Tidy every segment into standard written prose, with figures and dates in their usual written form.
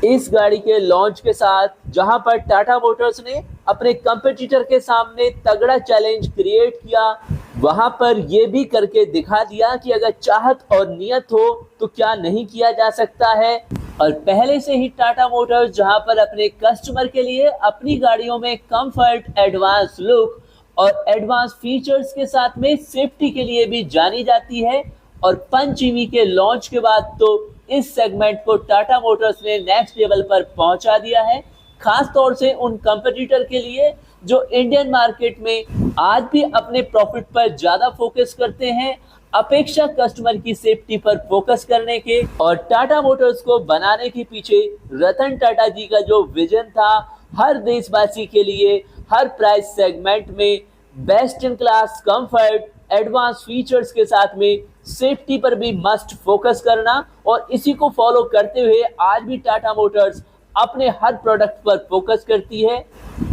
इस गाड़ी के लॉन्च के साथ जहां पर टाटा मोटर्स ने अपने कंपटीटर के सामने तगड़ा चैलेंज क्रिएट किया, वहां पर यह भी करके दिखा दिया कि अगर चाहत और नियत हो तो क्या नहीं किया जा सकता है। और पहले से ही टाटा मोटर्स जहां पर अपने कस्टमर के लिए अपनी गाड़ियों में कंफर्ट, एडवांस लुक और एडवांस फीचर्स के साथ में सेफ्टी के लिए भी जानी जाती है। और पंच ईवी के लॉन्च के बाद तो इस सेगमेंट को टाटा मोटर्स ने नेक्स्ट लेवल पर पहुंचा दिया है, खास तौर से उन कंपटीटर के लिए जो इंडियन मार्केट में आज भी अपने प्रॉफिट पर ज्यादा फोकस करते हैं अपेक्षा कस्टमर की सेफ्टी पर फोकस करने के। और टाटा मोटर्स को बनाने के पीछे रतन टाटा जी का जो विजन था, हर देशवासी के लिए हर प्राइस सेगमेंट में best in class comfort, advance features के साथ में सेफ्टी पर भी मस्ट फोकस करना, और इसी को फॉलो करते हुए आज भी टाटा मोटर्स अपने हर प्रोडक्ट पर फोकस करती है।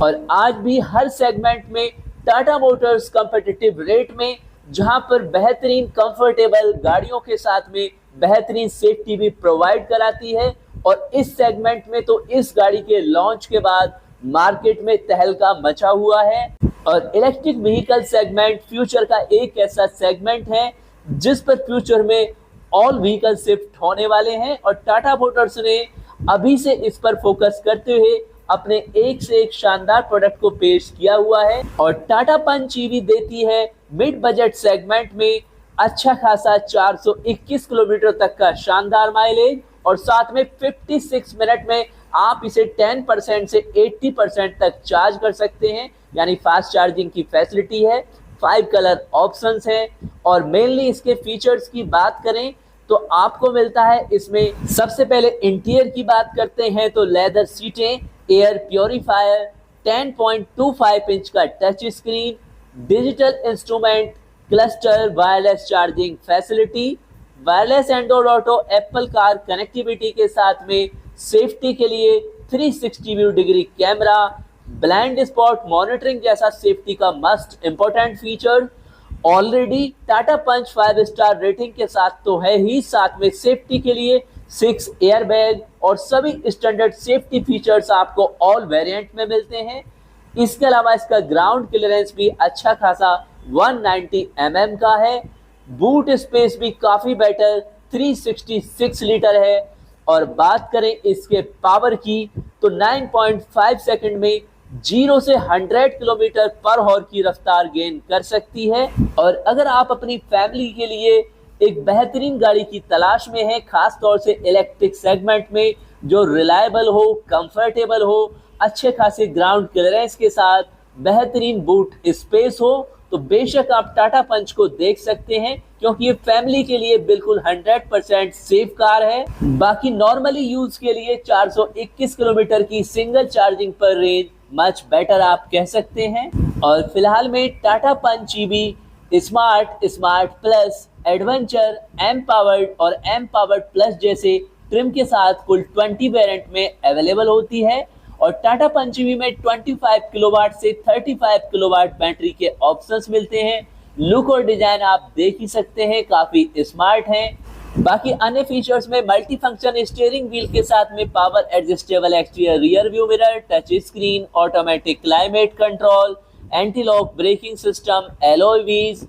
और आज भी हर सेगमेंट में टाटा मोटर्स कॉम्पिटिटिव रेट में, जहां पर बेहतरीन कंफर्टेबल गाड़ियों के साथ में बेहतरीन सेफ्टी भी प्रोवाइड कराती है। और इस सेगमेंट में तो इस गाड़ी के लॉन्च के बाद मार्केट में तहलका मचा हुआ है। और इलेक्ट्रिक व्हीकल सेगमेंट फ्यूचर का एक ऐसा सेगमेंट है जिस पर फ्यूचर में ऑल व्हीकल शिफ्ट होने वाले हैं, और टाटा मोटर्स ने अभी से इस पर फोकस करते हुए अपने एक से एक शानदार प्रोडक्ट को पेश किया हुआ है। और टाटा पंच ईवी देती है मिड बजट सेगमेंट में अच्छा खासा 421 किलोमीटर तक का शानदार माइलेज, और साथ में 56 मिनट में आप इसे 10% से 80% तक चार्ज कर सकते हैं, यानी फास्ट चार्जिंग की फैसिलिटी है। 5 कलर ऑप्शंस हैं। और मेनली इसके फीचर्स की बात करें तो आपको मिलता है इसमें, सबसे पहले इंटीरियर की बात करते हैं तो लेदर सीटें, एयर प्योरीफायर, 10.25 इंच का touch screen, digital instrument cluster, wireless charging facility, wireless Android Auto, Apple car connectivity के साथ में सेफ्टी के लिए 360 view degree camera, blind spot monitoring जैसा सेफ्टी का must important feature. Already Tata Punch 5 star rating के साथ तो है ही, साथ में सेफ्टी के लिए 6 एयरबैग और सभी स्टैंडर्ड सेफ्टी फीचर्स आपको ऑल वेरिएंट में मिलते हैं। इसके अलावा इसका ग्राउंड क्लियरेंस भी अच्छा खासा 190 mm का है। बूट स्पेस भी काफी बेटर 366 लीटर है। और बात करें इसके पावर की तो 9.5 सेकंड में 0 से 100 किलोमीटर पर हॉर की रफ्तार गेन कर सकती है। और अगर आप अपनी फैमिली के लिए एक बेहतरीन गाड़ी की तलाश में हैं, खास तौर से इलेक्ट्रिक सेगमेंट में जो रिलायबल हो, कंफर्टेबल हो, अच्छे खासे ग्राउंड क्लियरेंस के साथ बेहतरीन बूट स्पेस हो, तो बेशक आप टाटा पंच को देख सकते हैं, क्योंकि ये फैमिली के लिए बिल्कुल 100% सेफ कार है। बाकी नॉर्मली यूज के लिए 421 किलोमीटर की सिंगल चार्जिंग पर रेंज मच बेटर आप कह सकते हैं। और फिलहाल में Tata Punch EV smart, smart plus, adventure, empowered और एम पावर्ड प्लस जैसे ट्रिम के साथ कुल 20 वेरिएंट में अवेलेबल होती है। और टाटा पंच ईवी में 25 किलोवाट से 35 किलोवाट बैटरी के ऑप्शंस मिलते हैं। लुक और डिजाइन आप देख ही सकते हैं, काफी स्मार्ट हैं। बाकी अन्य फीचर्स में मल्टी फंक्शन स्टीयरिंग व्हील के साथ में power adjustable exterior rear view mirror, touch screen, automatic climate control, anti lock braking system, alloy wheels,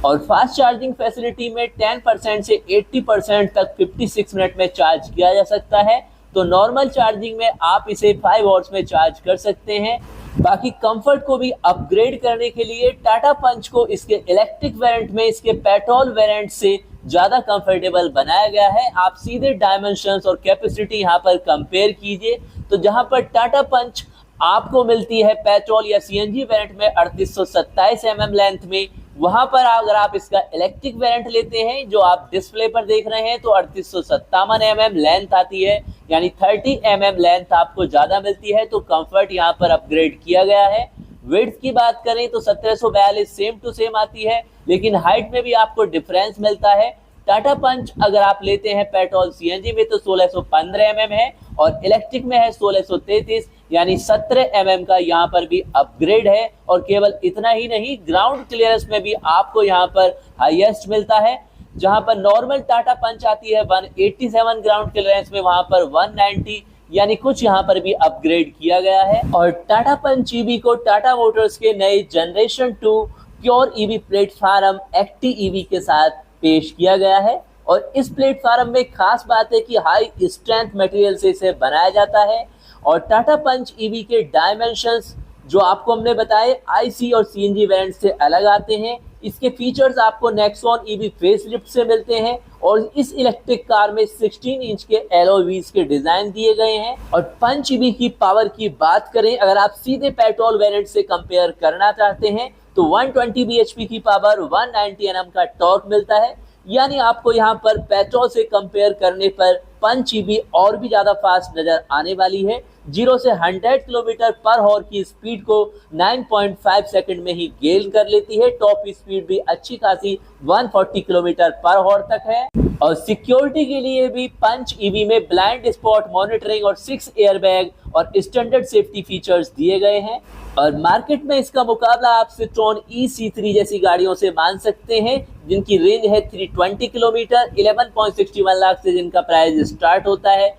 और फास्ट चार्जिंग फैसिलिटी में 10% से 80% तक 56 मिनट में चार्ज किया जा सकता है। तो नॉर्मल चार्जिंग में आप इसे 5 आवर्स में चार्ज कर सकते हैं। बाकी कंफर्ट को भी अपग्रेड करने के लिए टाटा पंच को इसके इलेक्ट्रिक वेरिएंट में इसके पेट्रोल वेरिएंट से ज़्यादा कंफर्टेबल बनाया गया है। आप सीधे डायमेंशंस और कैपेसिटी यहाँ पर कंपेयर कीजिए, तो जहाँ पर टाटा पंच आपको मिलती है पेट्रोल या सीएनजी वेरिएंट में 3827 mm लेंथ में, वहां पर अगर आप इसका इलेक्ट्रिक वेरिएंट लेते हैं जो आप डिस्प्ले पर देख रहे हैं तो 3857 mm लेंथ आती है, यानी 30 mm लेंथ आपको ज्यादा मिलती है। तो कंफर्ट यहाँ पर अपग्रेड किया गया है। विड्थ की बात करें तो 1742 सेम टू सेम आती है, लेकिन हाइट में भी आपको डिफरेंस मिलता है। टाटा पंच अगर आप लेते हैं पेट्रोल सीएनजी में तो 1615 mm है, और इलेक्ट्रिक में है 1633, यानी 17 mm का यहाँ पर भी अपग्रेड है। और केवल इतना ही नहीं, ग्राउंड क्लियरेंस में भी आपको यहाँ पर हाईएस्ट मिलता है। जहाँ पर नॉर्मल टाटा पंच आती है 187 ग्राउंड क्लियरेंस में, वहां पर 190, यानी कुछ यहाँ पर भी अपग्रेड किया गया है। और टाटा पंच ईवी को टाटा मोटर्स के नए generation 2 pure EV platform एक्टी EV के साथ पेश किया गया है। और इस प्लेटफॉर्म में खास बात है कि हाई स्ट्रेंथ मटेरियल से इसे बनाया जाता है। और टाटा पंच ईवी के डायमेंशंस जो आपको हमने बताए आईसी और सीएनजी वेरिएंट से अलग आते हैं। इसके फीचर्स आपको नेक्सॉन ईवी फेसलिफ्ट से मिलते हैं और इस इलेक्ट्रिक कार में 16 इंच के एलॉय व्हील्स के डिजाइन दिए गए हैं। और पंच ईवी की पावर की बात करें, अगर आप सीधे पेट्रोल वेरिएंट से कंपेयर करना चाहते हैं तो 120 bhp की पावर, 190 Nm का टॉर्क मिलता है। यानी आपको यहाँ पर पेट्रोल से कंपेयर करने पर पंच ईवी और भी ज्यादा फास्ट नजर आने वाली है। 0 से 100 किलोमीटर पर हॉर की स्पीड को 9.5 सेकंड में ही गेन कर लेती है। टॉप स्पीड भी अच्छी खासी 140 किलोमीटर पर हॉर तक है। और सिक्योरिटी के लिए भी पंच ईवी में ब्लाइंड स्पॉट मॉनिटरिंग और 6 एयरबैग और स्टैंडर्ड सेफ्टी फीचर्स दिए गए हैं। और मार्केट में इसका मुकाबला आप सिट्रोन E-C3 जैसी गाड़ियों से मान सकते हैं जिनकी रेंज है 320 किलोमीटर, 11.61 लाख से जिनका प्राइस स्टार्ट होता है।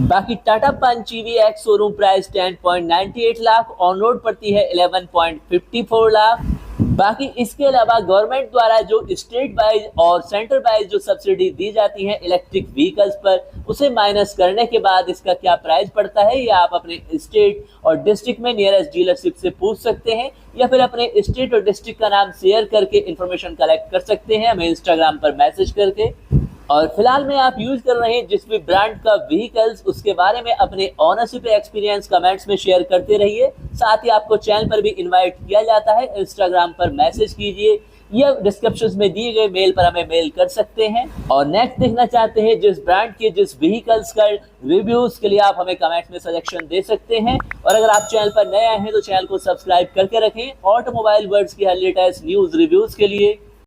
बाकी Tata Punch EV ex showroom price 10.98 lakh, on road पड़ती है 11.54 लाख। बाकी इसके अलावा गवर्नमेंट द्वारा जो स्टेट वाइज और सेंटर वाइज जो सब्सिडी दी जाती है इलेक्ट्रिक व्हीकल्स पर, उसे माइनस करने के बाद इसका क्या प्राइस पड़ता है ये आप अपने स्टेट और डिस्ट्रिक्ट में नियरेस्ट डीलरशिप से पूछ सकते हैं, या फिर अपने स्टेट और डिस्ट्रिक्ट का नाम शेयर करके इंफॉर्मेशन कलेक्ट कर सकते हैं हमें इंस्टाग्राम पर मैसेज करके। और फिलहाल में आप यूज कर रहे हैं जिस भी ब्रांड का व्हीकल्स, उसके बारे में अपने ऑनरशिप एक्सपीरियंस कमेंट्स में शेयर करते रहिए। साथ ही आपको चैनल पर भी इनवाइट किया जाता है, इंस्टाग्राम पर मैसेज कीजिए या डिस्क्रिप्शन में दिए गए मेल पर हमें मेल कर सकते हैं। और नेक्स्ट देखना चाहते हैं जिस ब्रांड के जिस व्हीकल्स का रिव्यूज के लिए आप हमें कमेंट्स में सजेशन दे सकते हैं। और अगर आप चैनल पर नए आए हैं तो चैनल को सब्सक्राइब करके रखें ऑटोमोबाइल वर्ल्ड की हर लेटेस्ट न्यूज रिव्यूज के लिए।